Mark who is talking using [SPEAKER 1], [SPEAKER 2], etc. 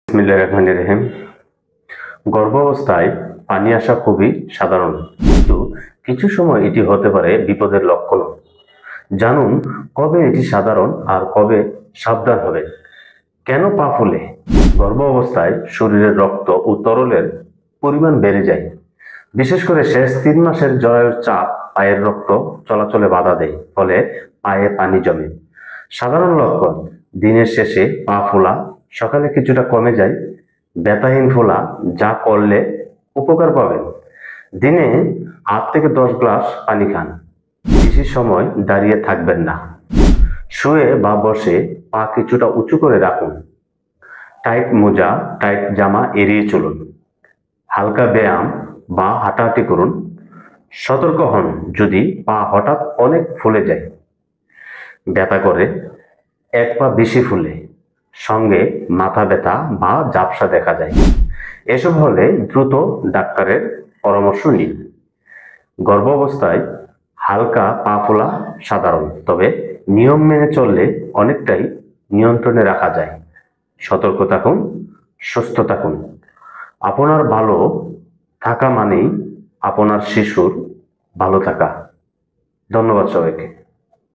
[SPEAKER 1] বিসমিল্লাহির রহমানির রহিম। গর্ভাবস্থায় পানি আসা খুবই সাধারণ, কিন্তু কিছু সময় এটি হতে পারে বিপদের লক্ষণ। জানুন কবে এটি সাধারণ আর কবে সাবধান হবে। কেন পা ফুলে? গর্ভাবস্থায় শরীরের রক্ত ও তরলের পরিমাণ বেড়ে যায়। বিশেষ করে শেষ 3 মাসের জরায়ুর চাপ পায়ের রক্ত চলাচলে বাধা দেয়, ফলে পায়ে পানি জমে। সাধারণ লক্ষণ: দিনের শেষে পা ফোলা, সকালে কিছুটা কমে যায়, ব্যথাহীন ফোলা, যা করলে উপকার পাবেন। দিনে 8 থেকে 10 গ্লাস পানি খান। বেশি সময় দাঁড়িয়ে থাকবেন না। শুয়ে বা বসে পা কিছুটা উঁচু করে রাখুন। টাইট মোজা, টাইট জামা এড়িয়ে চলুন। হালকা ব্যায়াম বা হাঁটাহাঁটি করুন। সতর্ক হন যদি পা হঠাৎ অনেক ফুলে যায়, ব্যথা করে, এক পা বেশি ফুলে, সঙ্গে মাথা ব্যথা বা ঝাপসা দেখা যায়। এসব হলে দ্রুত ডাক্তারের পরামর্শ নিন। গর্ভাবস্থায় হালকা পা ফোলা সাধারণ, তবে নিয়ম মেনে চললে অনেকটাই নিয়ন্ত্রণে রাখা যায়। সতর্ক থাকুন, সুস্থ থাকুন। আপনার ভালো থাকা মানেই আপনার শিশুর ভালো থাকা। ধন্যবাদ সবাইকে।